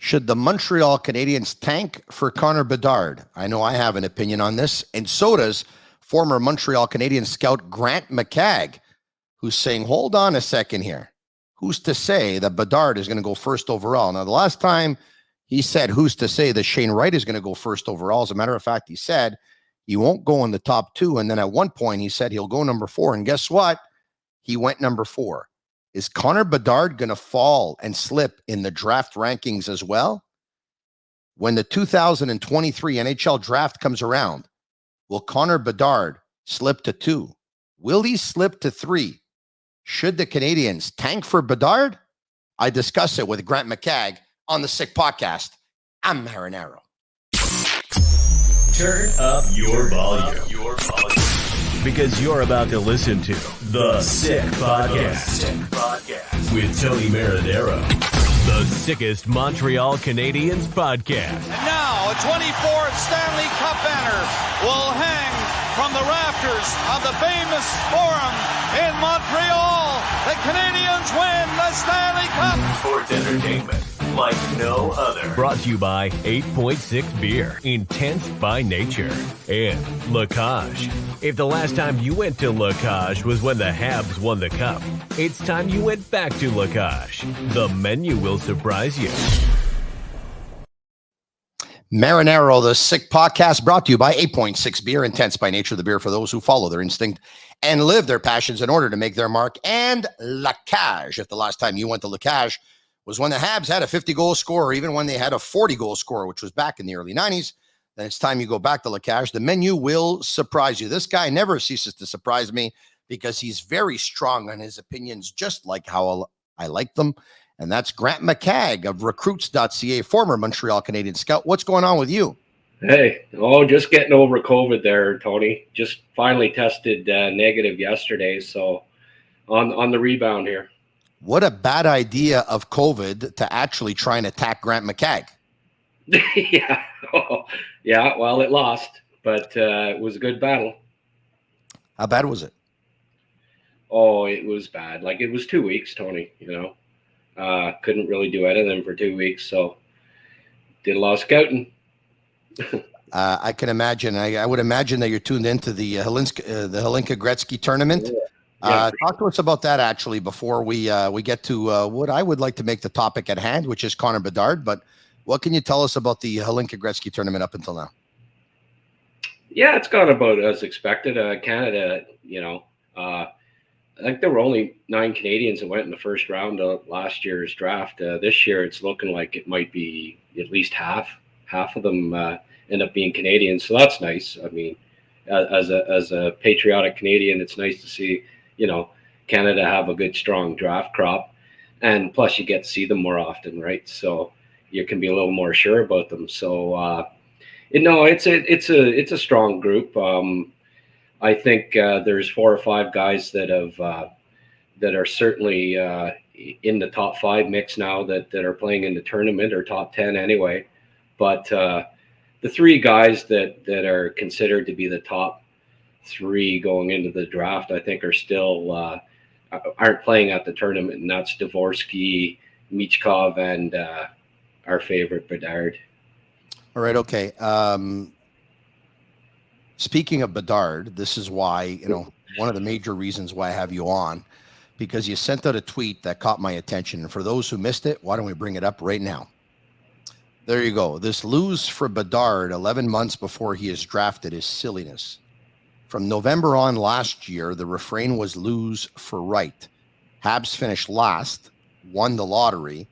Should the Montreal Canadiens tank for Connor Bedard? I know I have an opinion on this, and so does former Montreal Canadiens scout Grant McCagg, who's saying, hold on a second here. Who's to say that Bedard is going to go first overall? Now, the last time he said, who's to say that Shane Wright is going to go first overall? As a matter of fact, he said he won't go in the top 2. And then at one point, he said he'll go number 4. And guess what? He went number 4. Is Connor Bedard going to fall and slip in the draft rankings as well? When the 2023 NHL draft comes around, will Connor Bedard slip to 2? Will he slip to 3? Should the Canadiens tank for Bedard? I discuss it with Grant McCagg on the Sick Podcast. I'm Marinaro. Turn up your volume. Because you're about to listen to The Sick Podcast with Tony Marinaro. The sickest Montreal Canadiens podcast. And now a 24th Stanley Cup banner will hang from the rafters of the famous Forum in Montreal. The Canadiens win the Stanley Cup. Sports entertainment like no other. Brought to you by 8.6 Beer, intense by nature, and La Cage. If the last time you went to La Cage was when the Habs won the Cup, it's time you went back to La Cage. The menu will surprise you. Marinaro, the Sick Podcast, brought to you by 8.6 Beer, intense by nature, the beer for those who follow their instinct and live their passions in order to make their mark, and La Cage. If the last time you went to La Cage was when the Habs had a 50-goal scorer, or even when they had a 40-goal scorer, which was back in the early 90s, then it's time you go back to La Cage. The menu will surprise you. This guy never ceases to surprise me because he's very strong on his opinions, just like how I like them. And that's Grant McCagg of recruits.ca, former Montreal Canadiens scout. What's going on with you? Hey, just getting over COVID there, Tony. Just finally tested negative yesterday, so on the rebound here. What a bad idea of COVID to actually try and attack Grant McCagg. Yeah. Yeah, well, it lost, but it was a good battle. How bad was it? Oh, it was bad. Like, it was 2 weeks, Tony, couldn't really do anything for 2 weeks, so did a lot of scouting. I can imagine. I would imagine that you're tuned into the Hlinka Gretzky tournament. Yeah, talk to us about that, actually, before we get to what I would like to make the topic at hand, which is Connor Bedard. But what can you tell us about the Hlinka Gretzky tournament up until now? Yeah, it's gone about as expected. Canada, I think there were only 9 Canadians that went in the first round of last year's draft. This year, it's looking like it might be at least half of them end up being Canadians. So that's nice. I mean, as a patriotic Canadian, it's nice to see, Canada have a good, strong draft crop. And plus you get to see them more often, right? So you can be a little more sure about them. So, it's a strong group. I think there's 4 or 5 guys that are certainly in the top 5 mix now that are playing in the tournament, or top 10 anyway. But the 3 guys that are considered to be the top 3 going into the draft, I think, are still aren't playing at the tournament, and that's Dvorsky, Michkov, and our favorite Bedard. All right. Okay. Speaking of Bedard, this is why, one of the major reasons why I have you on, because you sent out a tweet that caught my attention. And for those who missed it, why don't we bring it up right now? There you go. This lose for Bedard 11 months before he is drafted is silliness. From November on last year, the refrain was lose for right. Habs finished last, won the lottery,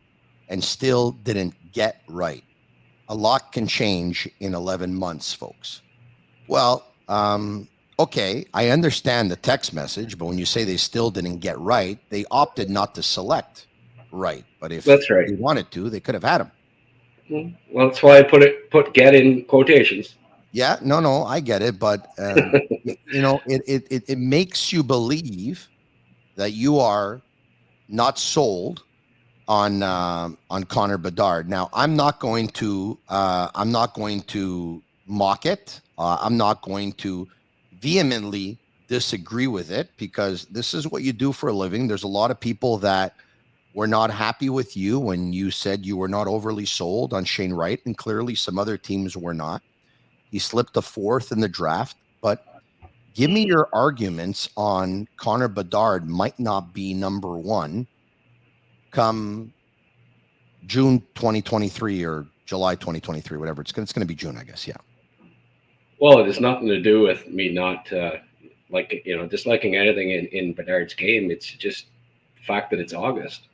and still didn't get right. A lot can change in 11 months, folks. Well, okay, I understand the text message, but when you say they still didn't get right, they opted not to select right. But if that's right, they wanted to, they could have had him. Well, that's why I put get in quotations. Yeah, no, I get it, but it makes you believe that you are not sold on Connor Bedard. Now, I'm not going to mock it. I'm not going to vehemently disagree with it, because this is what you do for a living. There's a lot of people that were not happy with you when you said you were not overly sold on Shane Wright, and clearly some other teams were not. He slipped to 4th in the draft, but give me your arguments on Connor Bedard might not be number 1 come June 2023 or July 2023, whatever. It's going to be June, I guess. Yeah. Well, it has nothing to do with me not disliking anything in Bedard's game. It's just the fact that it's August.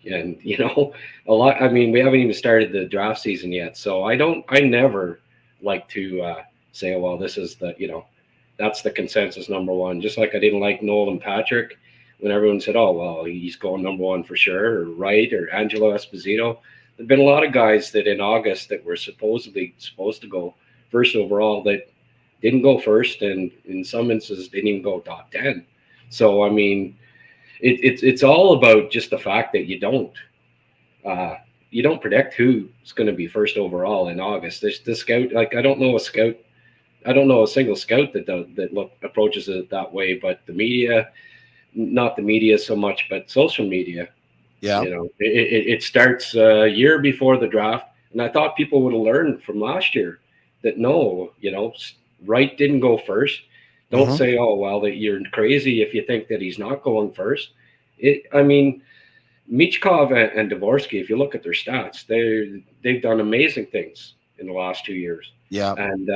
And, a lot, I mean, we haven't even started the draft season yet. So I never like to say, oh, well, this is that's the consensus number 1. Just like I didn't like Nolan Patrick when everyone said, oh, well, he's going number 1 for sure, or Wright or Angelo Esposito. There've been a lot of guys that in August that were supposedly supposed to go first overall that didn't go first, and in some instances didn't even go top 10. So, I mean, it's all about just the fact that you don't predict who's going to be first overall in August. There's the scout, like I don't know a single scout that approaches it that way, but the media, not the media so much, but social media. Yeah. It starts a year before the draft, and I thought people would have learned from last year that no, Wright didn't go first. Don't say, oh, well, that you're crazy if you think that he's not going first. Michkov and Dvorsky, if you look at their stats, they've done amazing things in the last 2 years. Yeah. And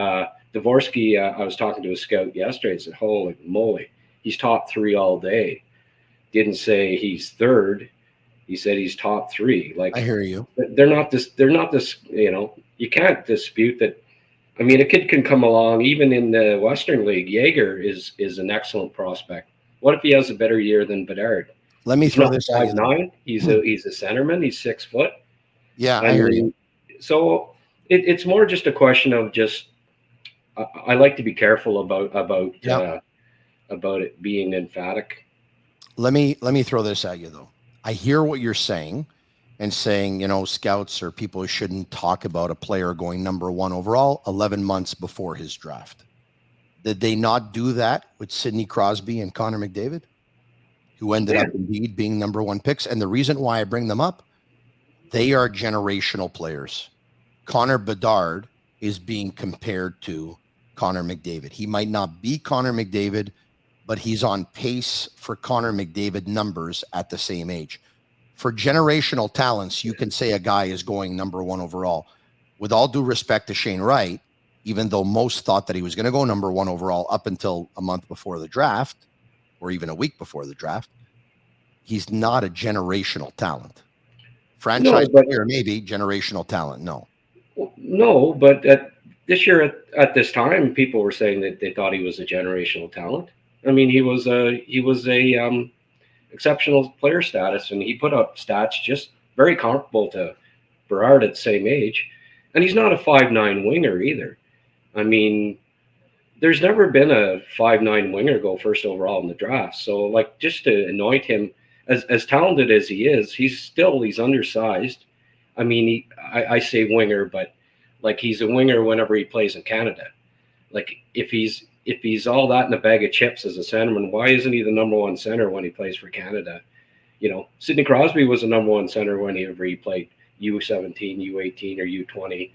Dvorsky, I was talking to a scout yesterday and said, holy moly, he's top 3 all day. Didn't say he's third. He said he's top 3. Like, I hear you. They're not this, you can't dispute that. I mean, a kid can come along, even in the Western League. Jaeger is an excellent prospect. What if he has a better year than Bedard? Let me throw this out. 5'9". He's a centerman. He's 6 foot. Yeah, I hear you. So it's more just a question of just. I like to be careful about it being emphatic. Let me throw this at you though. I hear what you're saying, and saying, scouts or people shouldn't talk about a player going number 1 overall 11 months before his draft. Did they not do that with Sidney Crosby and Connor McDavid, who ended up indeed being number 1 picks? And the reason why I bring them up, they are generational players. Connor Bedard is being compared to Connor McDavid. He might not be Connor McDavid, but he's on pace for Connor McDavid numbers at the same age. For generational talents, you can say a guy is going number 1 overall. With all due respect to Shane Wright, even though most thought that he was going to go number 1 overall up until a month before the draft, or even a week before the draft, he's not a generational talent. Franchise player, maybe. Generational talent, no. No, but this year at this time, people were saying that they thought he was a generational talent. I mean, he was a exceptional player status, and he put up stats just very comparable to Bedard at the same age. And he's not a 5'9" winger either. I mean, there's never been a 5'9" winger go first overall in the draft. So, like, just to anoint him, as talented as he is, he's undersized. I mean, I say winger, but like he's a winger whenever he plays in Canada. Like, if he's all that in a bag of chips as a centerman, why isn't he the number 1 center when he plays for Canada? Sidney Crosby was the number 1 center whenever he played U17, U18, or U20.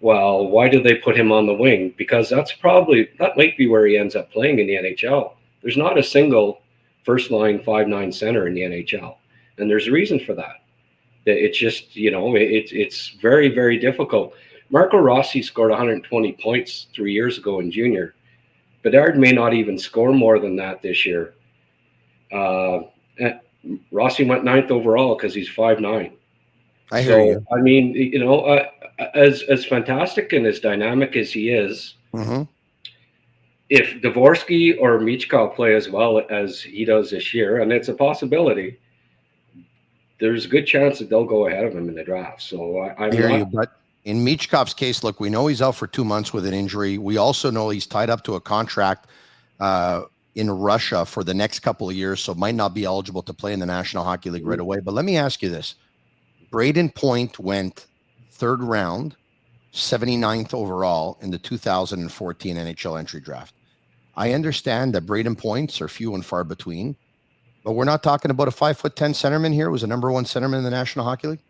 Well, why did they put him on the wing? Because that might be where he ends up playing in the NHL. There's not a single first-line 5'9" center in the NHL, and there's a reason for that. It's just, it's very, very difficult. Marco Rossi scored 120 points 3 years ago in junior. Bedard may not even score more than that this year. Rossi went 9th overall because he's 5'9". I hear you. I mean, as fantastic and as dynamic as he is, if Dvorsky or Michkov play as well as he does this year, and it's a possibility, there's a good chance that they'll go ahead of him in the draft. So I hear you, but in Michkov's case, look, we know he's out for 2 months with an injury. We also know he's tied up to a contract in Russia for the next couple of years, so might not be eligible to play in the National Hockey League right away. But let me ask you this. Braden Point went 3rd round, 79th overall in the 2014 NHL entry draft. I understand that Braden Points are few and far between, But we're not talking about a 5'10" centerman here. It was a number one centerman in the National Hockey League.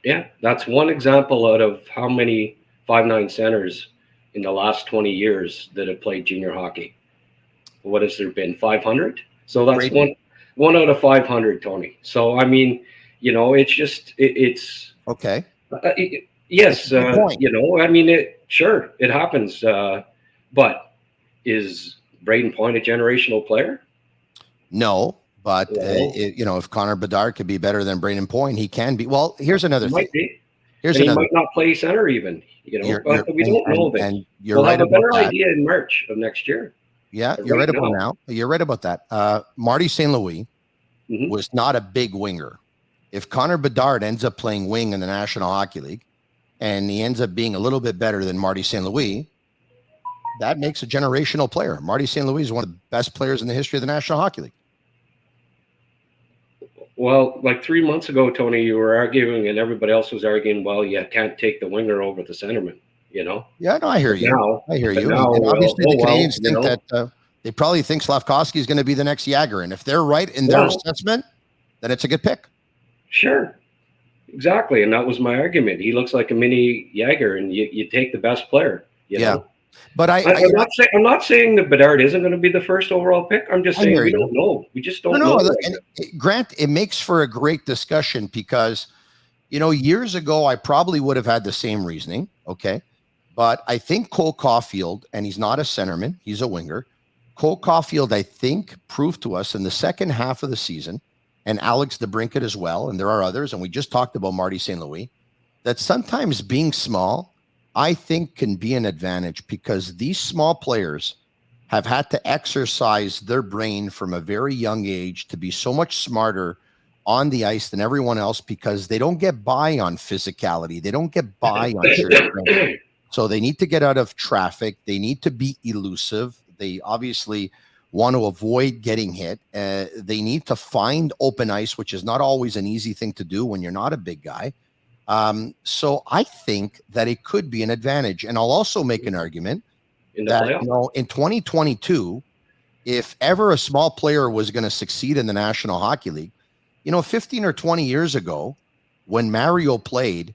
Yeah, that's one example out of how many 5'9" centers in the last 20 years that have played junior hockey. What has there been? 500? So that's one out of 500, Tony. So, I mean, it's just, it's okay. Yes, I mean, it happens. But is Braden Point a generational player? No, but if Connor Bedard could be better than Braden Point, he can be. Well, here's another thing. Might be. He might not play center even. But we don't know that. And you're we'll right have a better about that. idea in March of next year. Yeah, you're right about now. You're right about that. Marty St. Louis was not a big winger. If Connor Bedard ends up playing wing in the National Hockey League, and he ends up being a little bit better than Marty St. Louis, that makes a generational player. Marty St. Louis is one of the best players in the history of the National Hockey League. Well, like 3 months ago, Tony, you were arguing and everybody else was arguing, well, you can't take the winger over the centerman, Yeah, no, I hear you. I hear you. Now, and obviously, the Canadiens think that they probably think Slavkovsky is going to be the next Jagger. And if they're right in their assessment, then it's a good pick. Sure. Exactly. And that was my argument. He looks like a mini Jagger, and you take the best player. You know? But I'm not saying that Bedard isn't going to be the first overall pick. I'm just saying we don't know. We just don't know. Grant, it makes for a great discussion because, years ago, I probably would have had the same reasoning. Okay. But I think Cole Caulfield, and he's not a centerman, he's a winger. Cole Caulfield, I think, proved to us in the second half of the season, and Alex DeBrincat as well, and there are others, and we just talked about Marty St. Louis, that sometimes being small, I think, can be an advantage because these small players have had to exercise their brain from a very young age to be so much smarter on the ice than everyone else because they don't get by on physicality. They don't get by on strength. So they need to get out of traffic. They need to be elusive. They obviously want to avoid getting hit. They need to find open ice, which is not always an easy thing to do when you're not a big guy. So I think that it could be an advantage. And I'll also make an argument that, in 2022, if ever a small player was going to succeed in the National Hockey League, 15 or 20 years ago, when Mario played,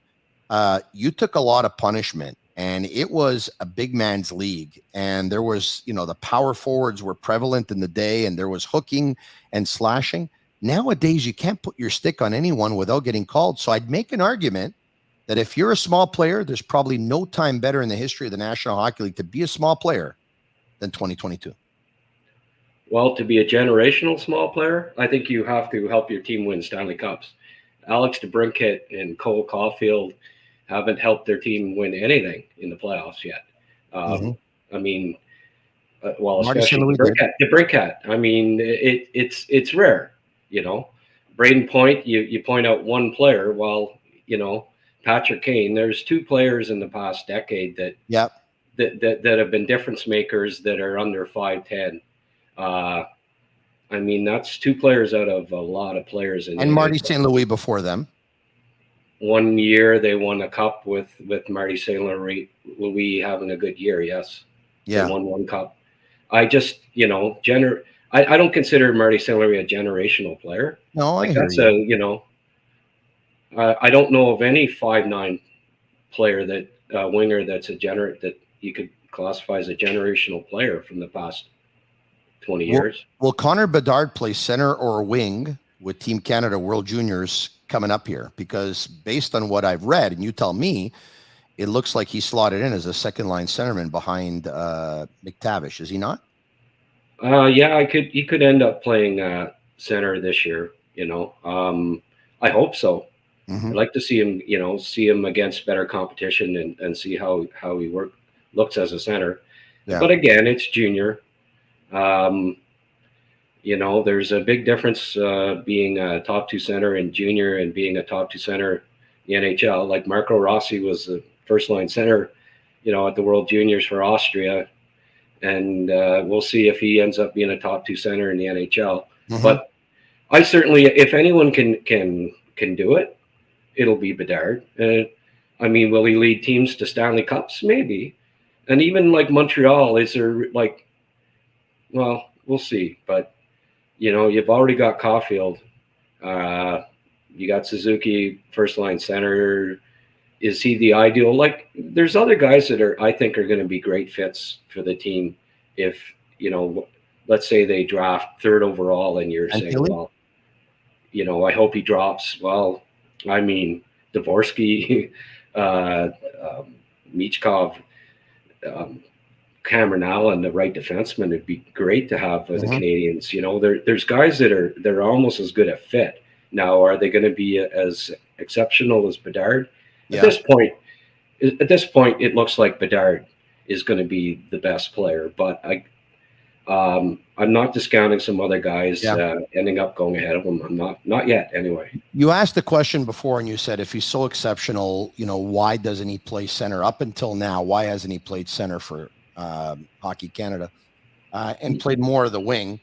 you took a lot of punishment. And it was a big man's league. And there was, the power forwards were prevalent in the day, and there was hooking and slashing. Nowadays, you can't put your stick on anyone without getting called. So I'd make an argument that if you're a small player, there's probably no time better in the history of the National Hockey League to be a small player than 2022. Well, to be a generational small player, I think you have to help your team win Stanley Cups. Alex DeBrincat and Cole Caulfield haven't helped their team win anything in the playoffs yet. I mean, especially DeBrincat. I mean, it's rare, Braden Point, you point out one player. Well, Patrick Kane. There's two players in the past decade that have been difference makers that are under 5'10". I mean, that's two players out of a lot of players. And Marty St. Louis before them. 1 year they won a cup with Marty St. Louis having a good year. Yes. Yeah. They won one cup. I just, I don't consider Marty St. Louis a generational player. No, I I don't know of any 5'9" player that winger that's that you could classify as a generational player from the past 20 years. Will Connor Bedard play center or wing with Team Canada World Juniors coming up here? Because based on what I've read, and you tell me, it looks like he's slotted in as a second line centerman behind McTavish. Is he not? Yeah, he could end up playing center this year. I hope so. I'd like to see him, against better competition and see how he looks as a center. Yeah. But again, it's junior. There's a big difference being a top two center in junior and being a top two center in the NHL. Like Marco Rossi was the first line center, at the World Juniors for Austria. And we'll see if he ends up being a top two center in the NHL. But I certainly, if anyone can do it, it'll be Bedard. I mean, will he lead teams to Stanley Cups? Maybe. And even like Montreal, is there well, we'll see. But you've already got Caulfield. You got Suzuki, first line center. Is he the ideal? Like, there's other guys that I think are going to be great fits for the team. If, let's say they draft third overall and you're saying, well, I hope he drops. Well, I mean, Dvorsky, Michkov, Cameron Allen, the right defenseman, would be great to have for the Canadiens. There's guys that are almost as good a fit. Now, are they going to be as exceptional as Bedard? Yeah. At this point, it looks like Bedard is going to be the best player. But I'm not discounting some other guys ending up going ahead of him. I'm not yet, anyway. You asked the question before, and you said if he's so exceptional, why doesn't he play center? Up until now, why hasn't he played center for Hockey Canada and played more of the wing?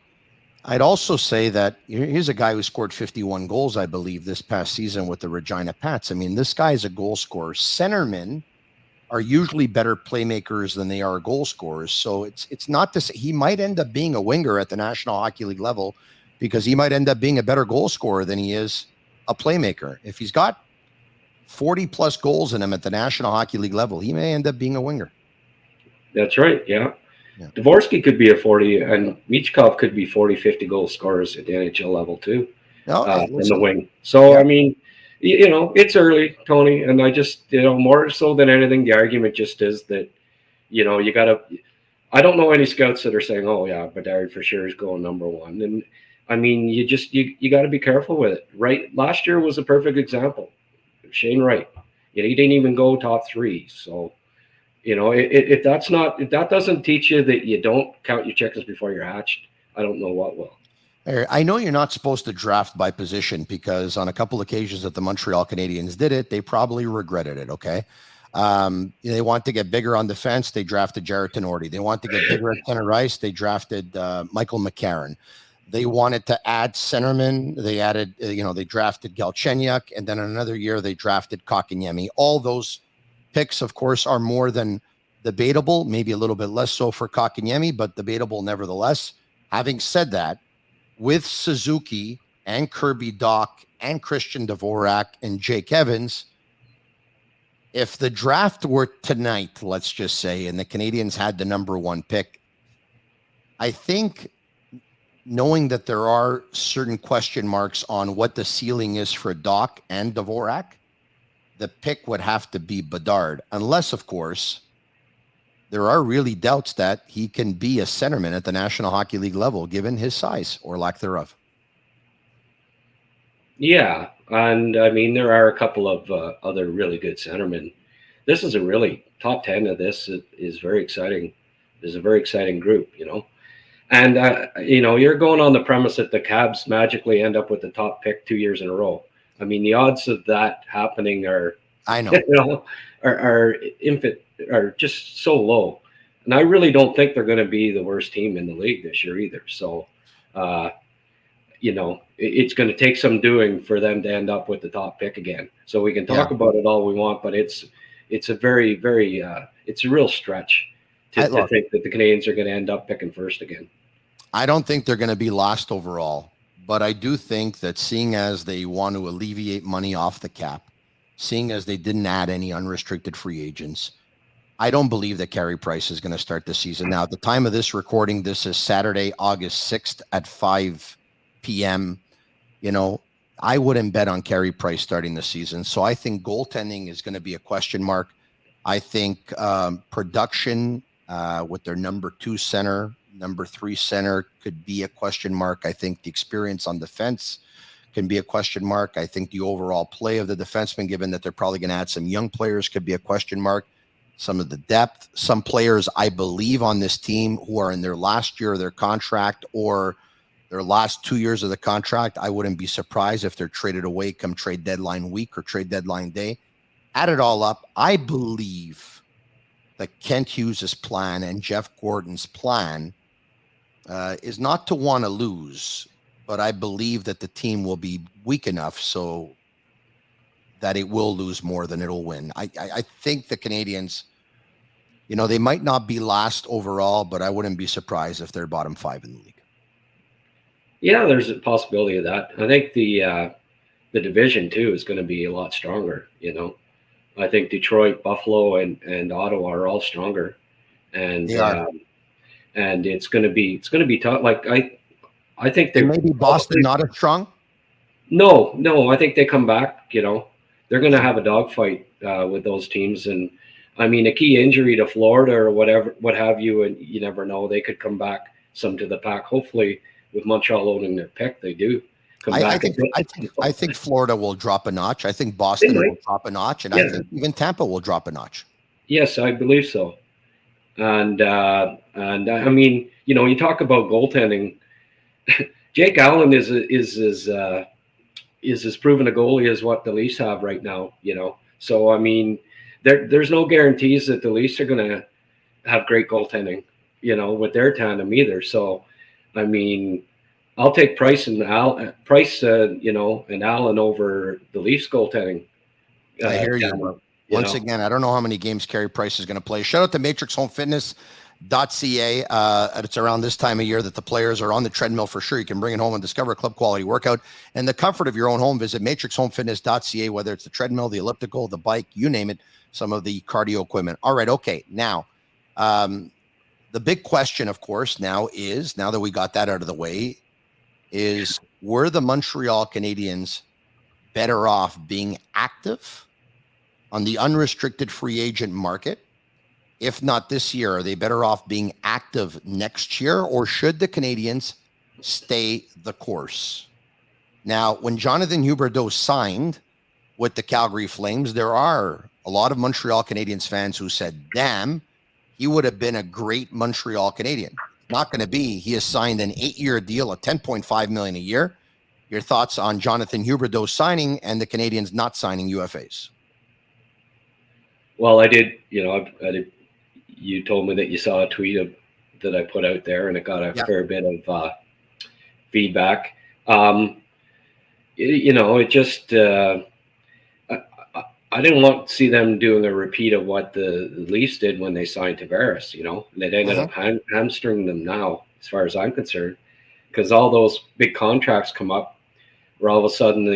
I'd also say that here's a guy who scored 51 goals, I believe, this past season with the Regina Pats. I mean, this guy is a goal scorer. Centermen are usually better playmakers than they are goal scorers. So it's not to say he might end up being a winger at the National Hockey League level, because he might end up being a better goal scorer than he is a playmaker. If he's got 40 plus goals in him at the National Hockey League level, he may end up being a winger. That's right. Yeah. Dvorsky could be a 40, and Michkov could be 40, 50 goal scorers at the NHL level too, in the wing. So, I mean, it's early, Tony, and I just, more so than anything, the argument just is that, you got to, I don't know any scouts that are saying, oh, yeah, Bedard for sure is going number one. And, I mean, you got to be careful with it, right? Last year was a perfect example. Shane Wright, he didn't even go top three, so... if that doesn't teach you that you don't count your chickens before you're hatched, I don't know what will. I know you're not supposed to draft by position, because on a couple occasions that the Montreal Canadiens did it, they probably regretted it. Okay. They want to get bigger on defense. They drafted Jarrett Tenorti. They want to get bigger at center ice. They drafted Michael McCarron. They wanted to add centermen. They added, they drafted Galchenyuk, and then another year they drafted Kotkaniemi. All those picks, of course, are more than debatable, maybe a little bit less so for Kotkaniemi, but debatable nevertheless. Having said that, with Suzuki and Kirby Dach and Christian Dvorak and Jake Evans, if the draft were tonight, let's just say, and the Canadiens had the number one pick, I think, knowing that there are certain question marks on what the ceiling is for Dach and Dvorak, the pick would have to be Bedard, unless, of course, there are really doubts that he can be a centerman at the National Hockey League level, given his size or lack thereof. Yeah, and I mean, there are a couple of other really good centermen. This is a really top 10 of this is very exciting. There's a very exciting group, And, you're going on the premise that the Habs magically end up with the top pick 2 years in a row. I mean, the odds of that happening are, are just so low. And I really don't think they're going to be the worst team in the league this year either. So, it's going to take some doing for them to end up with the top pick again. So we can talk about it all we want, but it's a very, very, it's a real stretch to think that the Canadiens are going to end up picking first again. I don't think they're going to be last overall. But I do think that, seeing as they want to alleviate money off the cap, seeing as they didn't add any unrestricted free agents, I don't believe that Carey Price is going to start the season. Now, at the time of this recording, this is Saturday, August 6th at 5 p.m. I wouldn't bet on Carey Price starting the season. So I think goaltending is going to be a question mark. I think production with their number 2 center, number 3 center could be a question mark. I think the experience on defense can be a question mark. I think the overall play of the defenseman, given that they're probably going to add some young players, could be a question mark. Some of the depth, some players I believe on this team who are in their last year of their contract or their last 2 years of the contract, I wouldn't be surprised if they're traded away come trade deadline week or trade deadline day. Add it all up, I believe that Kent Hughes' plan and Jeff Gordon's plan is not to want to lose, but I believe that the team will be weak enough so that it will lose more than it'll win. I think the Canadiens, they might not be last overall, but I wouldn't be surprised if they're bottom 5 in the league. Yeah, there's a possibility of that. I think the division too is going to be a lot stronger. I think Detroit, Buffalo, and Ottawa are all stronger, and They are. and it's going to be tough. Like I think And they're maybe Boston not as strong. no, I think they come back. They're going to have a dogfight with those teams, and I mean a key injury to Florida or whatever, what have you, and you never know. They could come back some to the pack. Hopefully, with Montreal owning their pick, they do come I back. think I think Florida will drop a notch. I think They Boston might. will drop a notch, and I Yeah. think even Tampa will drop a notch. Yes, I believe so. And I mean, you talk about goaltending. Jake Allen is as proven a goalie as what the Leafs have right now. So I mean, there's no guarantees that the Leafs are going to have great goaltending. With their tandem either. So I mean, I'll take Price, and Allen over the Leafs goaltending. I hear you. Tandem, Once again, I don't know how many games Carey Price is going to play. Shout out to MatrixHomeFitness.ca. It's around this time of year that the players are on the treadmill for sure. You can bring it home and discover a club quality workout and the comfort of your own home. Visit MatrixHomeFitness.ca, whether it's the treadmill, the elliptical, the bike, you name it, some of the cardio equipment. All right. Okay. Now, the big question, of course, now that we got that out of the way, is were the Montreal Canadiens better off being active on the unrestricted free agent market? If not this year, are they better off being active next year, or should the Canadiens stay the course? Now, when Jonathan Huberdeau signed with the Calgary Flames, there are a lot of Montreal Canadiens fans who said, damn, he would have been a great Montreal Canadian. Not going to be. He has signed an 8-year deal at $10.5 million a year. Your thoughts on Jonathan Huberdeau signing and the Canadiens not signing UFAs? Well, I did. I did. You told me that you saw a tweet that I put out there, and it got a fair bit of feedback. It just I didn't want to see them doing a repeat of what the Leafs did when they signed Tavares. And it ended up hamstringing them now, as far as I'm concerned, because all those big contracts come up, where all of a sudden,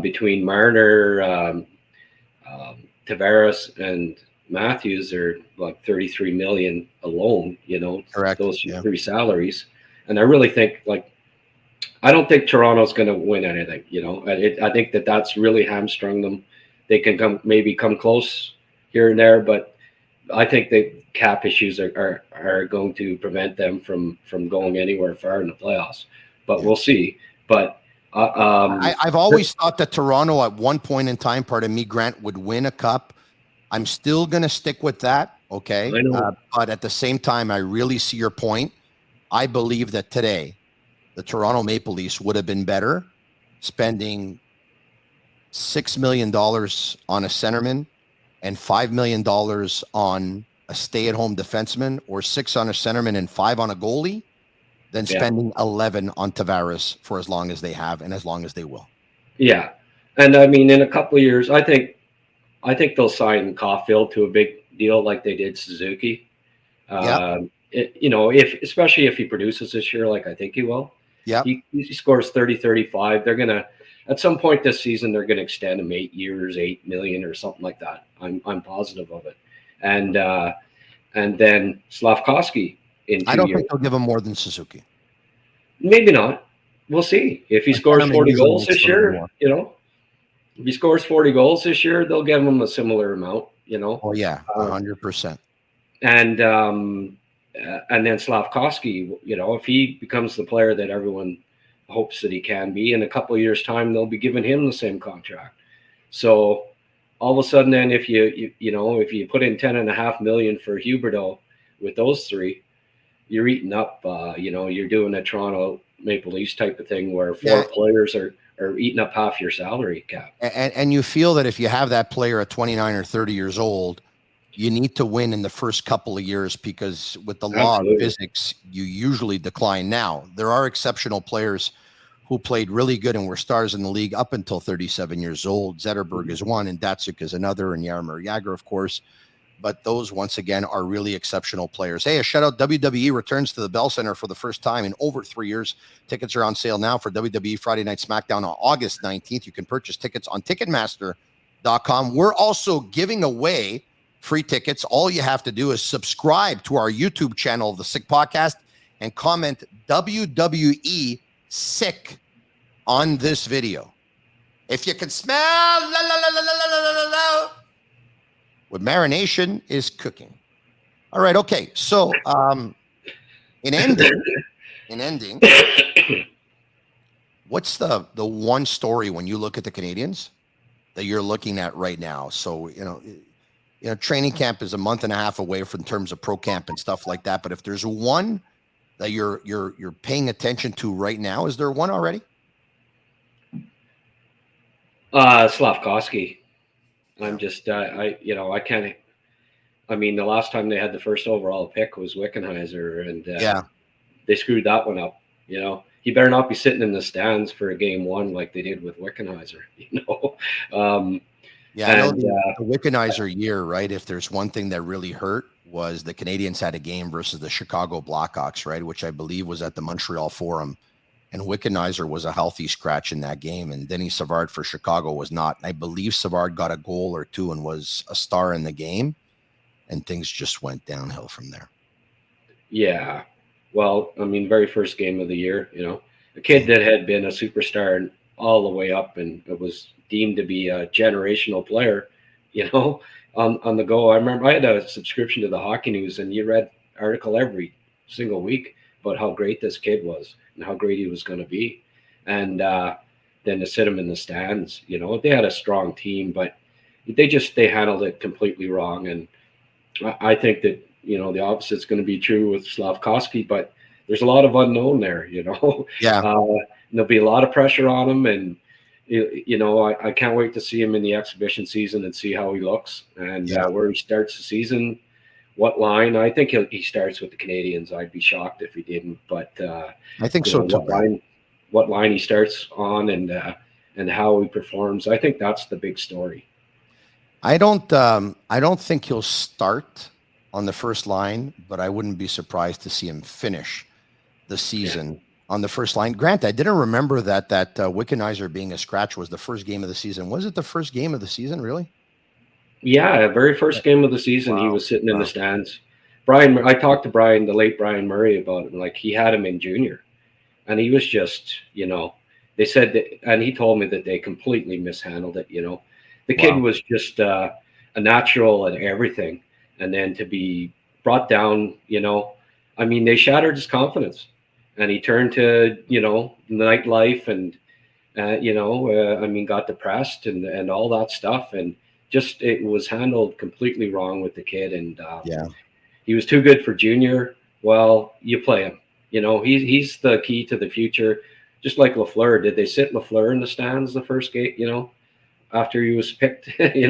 between Marner, Tavares, and Matthews are like $33 million alone. Correct. Those three salaries, and I really think I don't think Toronto's going to win anything. I think that's really hamstrung them. They can come close here and there, but I think the cap issues are going to prevent them from going anywhere far in the playoffs. But we'll see. But I've always thought that Toronto, at one point in time, pardon me, Grant, would win a cup. I'm still going to stick with that. Okay. I know. But at the same time, I really see your point. I believe that today, the Toronto Maple Leafs would have been better spending $6 million on a centerman and $5 million on a stay-at-home defenseman, or $6 on a centerman and $5 on a goalie, than spending $11 on Tavares for as long as they have and as long as they will. Yeah. And I mean, in a couple of years, I think they'll sign Caulfield to a big deal like they did Suzuki. Especially if he produces this year, like I think he will. Yeah. He scores 30, 35. They're going to, at some point this season, they're going to extend him 8 years, $8 million or something like that. I'm positive of it. And then Slavkovsky in 2 years. I don't think they'll give him more than Suzuki. Maybe not. We'll see. If he scores 40 goals this year, if he scores 40 goals this year, they'll give him a similar amount, Oh yeah, 100%. And then Slavkovsky, if he becomes the player that everyone hopes that he can be, in a couple of years' time, they'll be giving him the same contract. So all of a sudden, then, if you put in $10.5 million for Huberdeau with those three, you're eating up. You're doing a Toronto Maple Leafs type of thing where four players are eating up half your salary cap. And you feel that if you have that player at 29 or 30 years old, you need to win in the first couple of years, because with the law of physics, you usually decline. Now, there are exceptional players who played really good and were stars in the league up until 37 years old. Zetterberg is one, and Datsuk is another, and Jaromir Jagr, of course. but those, once again, are really exceptional players. Hey, a shout out, WWE returns to the Bell Center for the first time in over 3 years. Tickets are on sale now for WWE Friday Night SmackDown on August 19th. You can purchase tickets on Ticketmaster.com. We're also giving away free tickets. All you have to do is subscribe to our YouTube channel, The Sick Podcast, and comment WWE Sick on this video. If you can smell la, la, la, la, la, la, la, la, what marination is cooking. All right, okay. So in ending, what's the one story when you look at the Canadiens that you're looking at right now? So, training camp is a month and a half away from terms of pro camp and stuff like that. But if there's one that you're paying attention to right now, is there one already? Slavkovsky. I'm just, I can't. I mean, the last time they had the first overall pick was Wickenheiser, and they screwed that one up. He better not be sitting in the stands for a game one like they did with Wickenheiser. I know the Wickenheiser year, right? If there's one thing that really hurt was the Canadiens had a game versus the Chicago Blackhawks, right? Which I believe was at the Montreal Forum. And Wickenheiser was a healthy scratch in that game. And Denis Savard for Chicago was not. And I believe Savard got a goal or two and was a star in the game. And things just went downhill from there. Yeah. Well, I mean, very first game of the year, a kid that had been a superstar all the way up and it was deemed to be a generational player, on the go. I remember I had a subscription to the Hockey News and you read article every single week about how great this kid was and how great he was going to be. And then to sit him in the stands, they had a strong team, but they handled it completely wrong. And I think that, the opposite is going to be true with Slavkovsky, but there's a lot of unknown there, Yeah. There'll be a lot of pressure on him. And, I can't wait to see him in the exhibition season and see how he looks and where he starts the season. What line? I think he starts with the Canadiens. I'd be shocked if he didn't. But I think so too. What line he starts on and how he performs. I think that's the big story. I don't think he'll start on the first line, but I wouldn't be surprised to see him finish the season on the first line. Grant, I didn't remember that Wickenheiser being a scratch was the first game of the season. Was it the first game of the season, really? Yeah, very first game of the season, He was sitting in the stands. I talked to the late Brian Murray about it. Like he had him in junior, and he was just, they said that, and he told me that they completely mishandled it. The kid was just a natural at everything, and then to be brought down, I mean, they shattered his confidence, and he turned to nightlife and got depressed and all that stuff and. Just it was handled completely wrong with the kid, and he was too good for junior. Well, you play him. He's the key to the future. Just like Lafleur, did they sit Lafleur in the stands the first game? After he was picked, they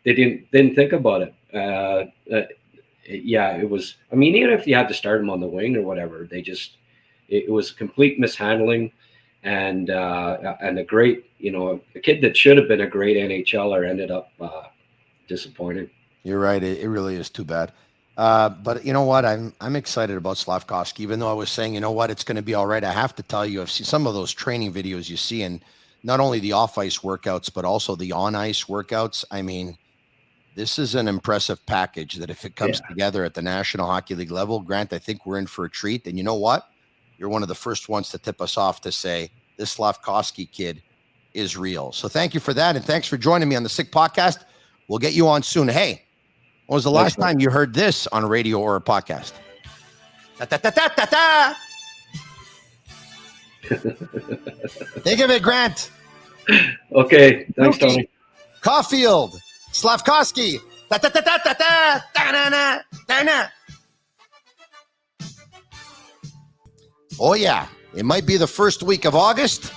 didn't think about it. It was. I mean, even if you had to start him on the wing or whatever, it was complete mishandling. And a great, a kid that should have been a great NHLer ended up disappointing. You're right. It really is too bad. But you know what? I'm excited about Slavkovsky, even though I was saying, it's going to be all right. I have to tell you, I've seen some of those training videos you see, and not only the off-ice workouts, but also the on-ice workouts. I mean, this is an impressive package that if it comes together at the National Hockey League level, Grant, I think we're in for a treat. And you know what? You're one of the first ones to tip us off to say this Slavkovsky kid is real. So thank you for that. And thanks for joining me on the Sick Podcast. We'll get you on soon. Hey, when was the last time you heard this on a radio or a podcast? Think of it, Grant. Okay. Thanks, Tony. Caulfield, Slavkovsky. Oh, yeah. It might be the first week of August,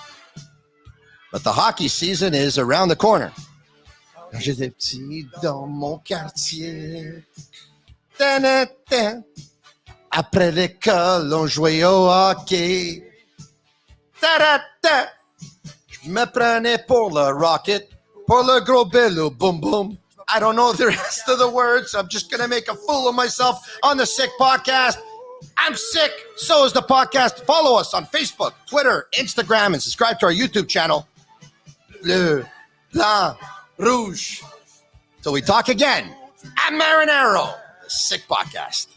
but the hockey season is around the corner. J'ai des petits dans mon quartier. Après l'école, on jouait au hockey. Je me prenais pour le Rocket, pour le gros bello, boum boum. I don't know the rest of the words. I'm just going to make a fool of myself on the Sick Podcast. I'm sick. So is the podcast. Follow us on Facebook, Twitter, Instagram, and subscribe to our YouTube channel. Bleu, Blanc, Rouge. Till we talk again, I'm Marinero, the Sick Podcast.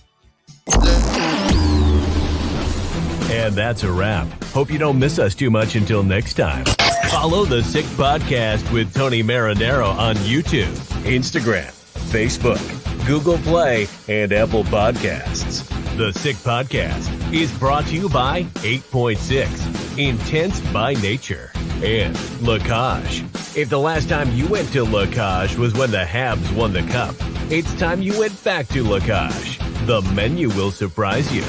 And that's a wrap. Hope you don't miss us too much until next time. Follow the Sick Podcast with Tony Marinero on YouTube, Instagram, Facebook, Google Play, and Apple Podcasts. The Sick Podcast is brought to you by 8.6, Intense by Nature, and Lacage. If the last time you went to Lacage was when the Habs won the Cup, it's time you went back to Lacage. The menu will surprise you.